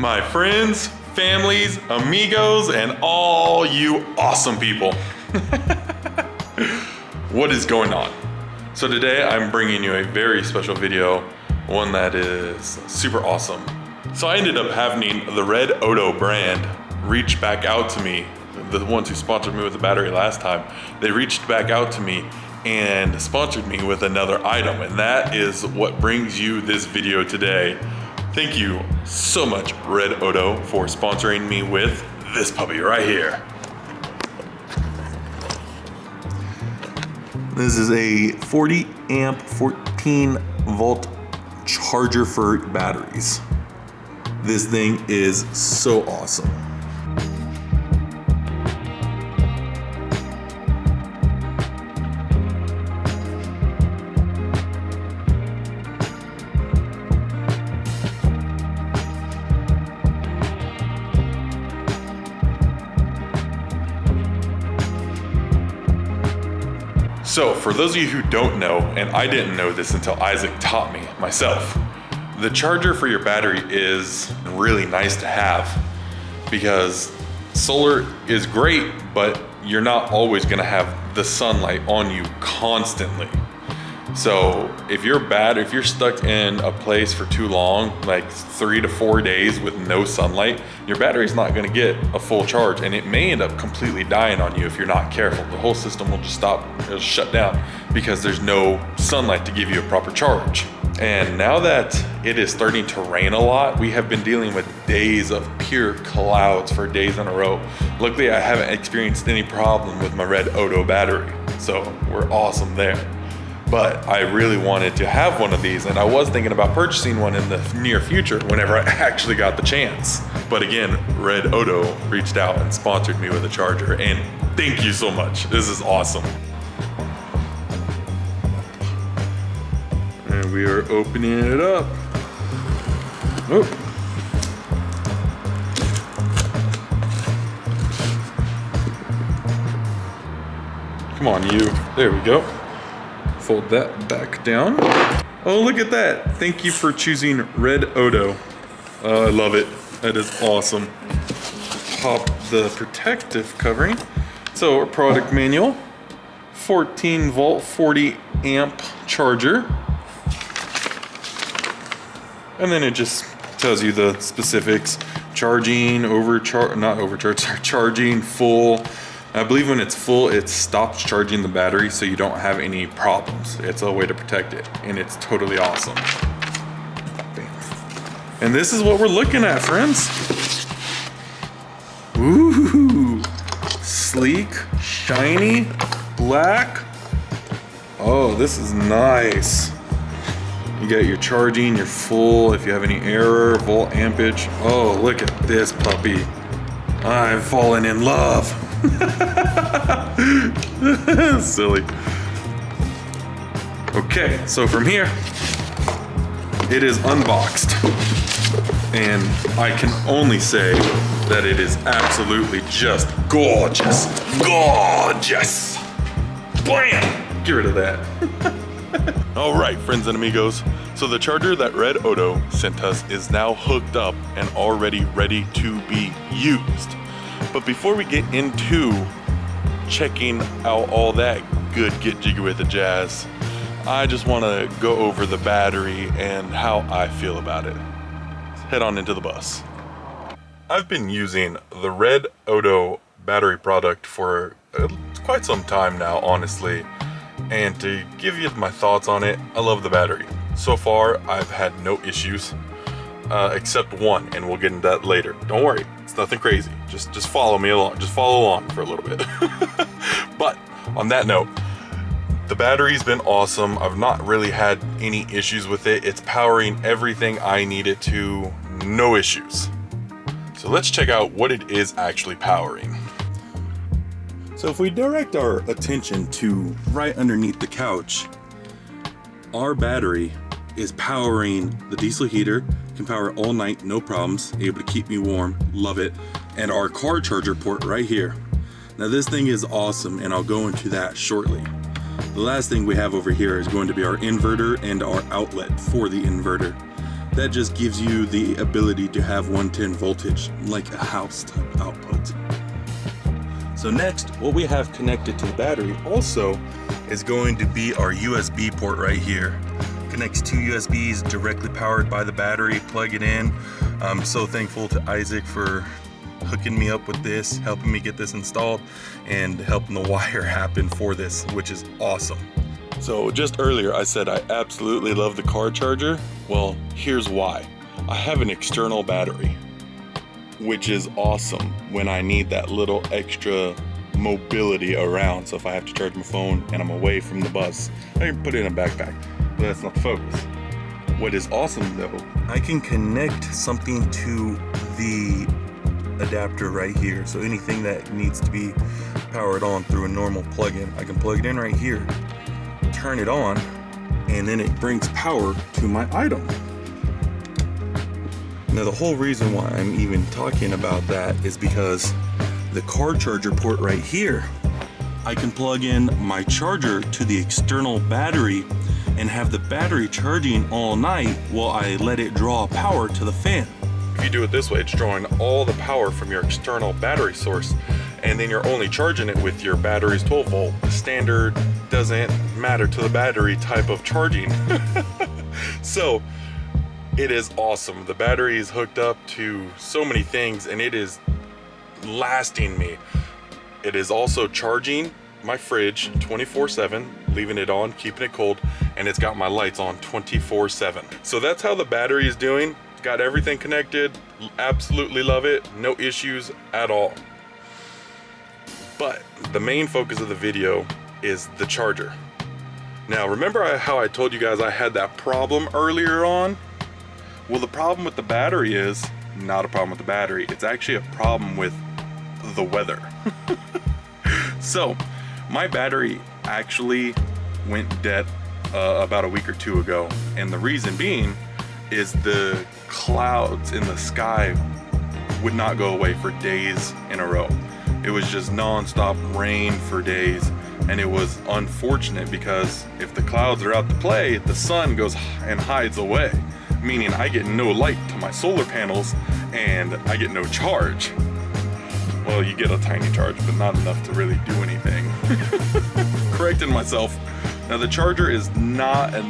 my friends, families, amigos, and all you awesome people. What is going on? So today I'm bringing you a very special video, one that is super awesome. So I ended up having the Redodo brand reach back out to me, the ones who sponsored me with the battery last time. They reached back out to me and sponsored me with another item, and that is what brings you this video today. Thank you so much, Redodo, for sponsoring me with this puppy right here. This is a 40 amp, 14 volt charger for batteries. This thing is so awesome. So for those of you who don't know, and I didn't know this until Isaac taught me myself, the charger for your battery is really nice to have because solar is great, but you're not always gonna have the sunlight on you constantly. So if you're stuck in a place for too long, like 3 to 4 days with no sunlight, your battery's not gonna get a full charge, and it may end up completely dying on you if you're not careful. The whole system will just stop, it'll shut down because there's no sunlight to give you a proper charge. And now that it is starting to rain a lot, we have been dealing with days of pure clouds for days in a row. Luckily, I haven't experienced any problem with my Redodo battery, so we're awesome there. But I really wanted to have one of these, and I was thinking about purchasing one in the near future whenever I actually got the chance. But again, Redodo reached out and sponsored me with a charger, and thank you so much. This is awesome. And we are opening it up. Oh. Come on, you. There we go. Fold that back down. Oh, look at that. Thank you for choosing Redodo. I love it. That is awesome. Pop the protective covering. So our product manual, 14 volt, 40 amp charger. And then it just tells you the specifics. Charging, charging, full. I believe when it's full, it stops charging the battery so you don't have any problems. It's a way to protect it, and it's totally awesome. Bam. And this is what we're looking at, friends. Ooh, sleek, shiny, black. Oh, this is nice. You got your charging, your full, if you have any error, volt ampage. Oh, look at this puppy. I've fallen in love. Silly. Okay, so from here, it is unboxed, and I can only say that it is absolutely just gorgeous. Gorgeous. Blam! Get rid of that. All right, friends and amigos. So the charger that Redodo sent us is now hooked up and already ready to be used. But before we get into checking out all that good get jiggy with the jazz, I just want to go over the battery and how I feel about it. Let's head on into the bus. I've been using the Redodo battery product for quite some time now, honestly. And to give you my thoughts on it, I love the battery. So far, I've had no issues. Except one, and we'll get into that later. Don't worry, it's nothing crazy. Just follow me along. Just follow along for a little bit. But on that note, the battery's been awesome. I've not really had any issues with it. It's powering everything I need it to, no issues. So let's check out what it is actually powering. So if we direct our attention to right underneath the couch, our battery is powering the diesel heater, can power all night, no problems, able to keep me warm, love it. And our car charger port right here. Now this thing is awesome, and I'll go into that shortly. The last thing we have over here is going to be our inverter and our outlet for the inverter. that just gives you the ability to have 110 voltage like a house type output. So next, what we have connected to the battery also is going to be our USB port right here. Connects two USBs directly powered by the battery. Plug it in. I'm so thankful to Isaac for hooking me up with this, helping me get this installed, and helping the wire happen for this, which is awesome. So just earlier I said I absolutely love the car charger. Well, here's why. I have an external battery, which is awesome when I need that little extra mobility around. So if I have to charge my phone and I'm away from the bus, I can put it in a backpack, but that's not the focus. What is awesome though, I can connect something to the adapter right here. So anything that needs to be powered on through a normal plug-in, I can plug it in right here, turn it on, and then it brings power to my item. Now the whole reason why I'm even talking about that is because the car charger port right here, I can plug in my charger to the external battery and have the battery charging all night while I let it draw power to the fan. If you do it this way, it's drawing all the power from your external battery source, and then you're only charging it with your battery's 12 volt. Standard doesn't matter to the battery type of charging. So it is awesome. The battery is hooked up to so many things and it is lasting me. It is also charging my fridge 24/7, leaving it on, keeping it cold, and it's got my lights on 24/7. So that's how the battery is doing. Got everything connected, absolutely love it, no issues at all. But the main focus of the video is the charger. Now remember how I told you guys I had that problem earlier on? Well, the problem with the battery is not a problem with the battery. It's actually a problem with the weather. So my battery actually went dead about a week or two ago. And the reason being is the clouds in the sky would not go away for days in a row. It was just non-stop rain for days. And it was unfortunate because if the clouds are out to play, the sun goes and hides away, meaning I get no light to my solar panels and I get no charge. Well, you get a tiny charge, but not enough to really do anything. Correcting myself. Now the charger is not a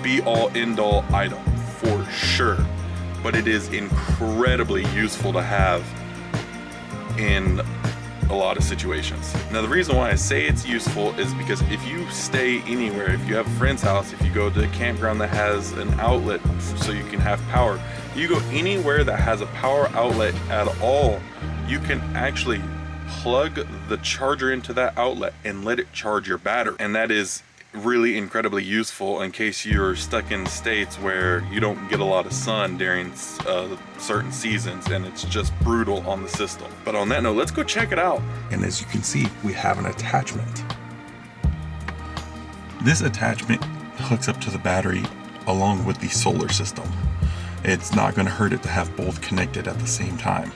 be-all end-all item for sure, but it is incredibly useful to have in a lot of situations. Now the reason why I say it's useful is because if you stay anywhere, if you have a friend's house, if you go to a campground that has an outlet so you can have power, you go anywhere that has a power outlet at all, you can actually plug the charger into that outlet and let it charge your battery. And that is really incredibly useful in case you're stuck in states where you don't get a lot of sun during certain seasons and it's just brutal on the system. But on that note, let's go check it out. And as you can see, we have an attachment. This attachment hooks up to the battery along with the solar system. It's not going to hurt it to have both connected at the same time.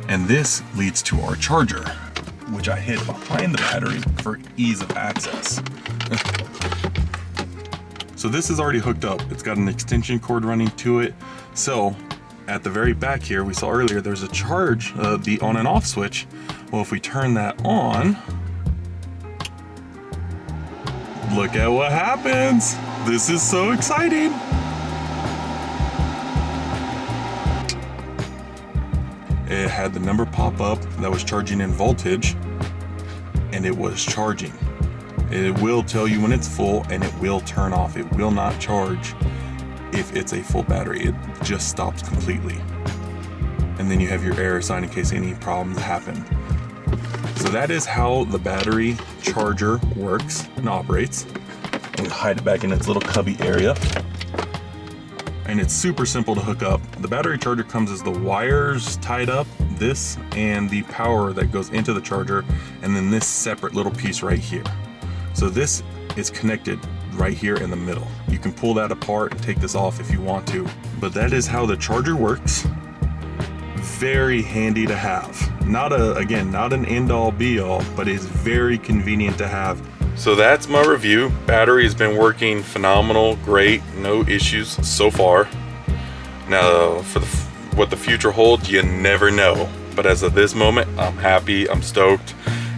And this leads to our charger, which I hid behind the battery for ease of access. So this is already hooked up. It's got an extension cord running to it. So at the very back here, we saw earlier, there's a charge, the on and off switch. Well, if we turn that on, look at what happens. This is so exciting. It had the number pop up that was charging in voltage, and it was charging. It will tell you when it's full and it will turn off. It will not charge if it's a full battery. It just stops completely. And then you have your error sign in case any problems happen. So that is how the battery charger works and operates. I'm gonna hide it back in its little cubby area. And it's super simple to hook up. The battery charger comes as the wires tied up, this and the power that goes into the charger, and then this separate little piece right here. So this is connected right here in the middle. You can pull that apart and take this off if you want to, but that is how the charger works. Very handy to have. Not an end all be all, but it's very convenient to have So that's my review. Battery has been working phenomenal, great, no issues so far. Now, for what the future holds, you never know. But as of this moment, I'm happy, I'm stoked,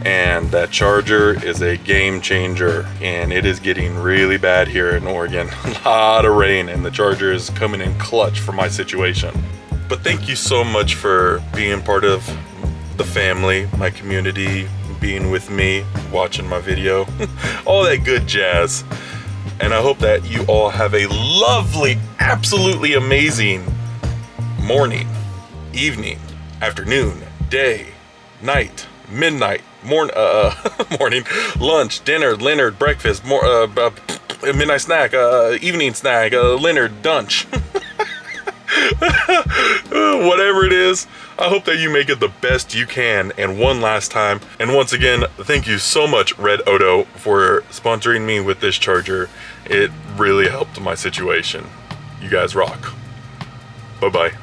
and that charger is a game changer. And it is getting really bad here in Oregon. A lot of rain, and the charger is coming in clutch for my situation. But thank you so much for being part of the family, my community, being with me, watching my video, all that good jazz. And I hope that you all have a lovely, absolutely amazing morning, evening, afternoon, day, night, midnight, morning, lunch, dinner, Leonard, breakfast, midnight snack, evening snack, Leonard, dunch. Whatever it is, I hope that you make it the best you can. And one last time, and once again, thank you so much, Redodo, for sponsoring me with this charger. It really helped my situation. You guys rock. Bye-bye.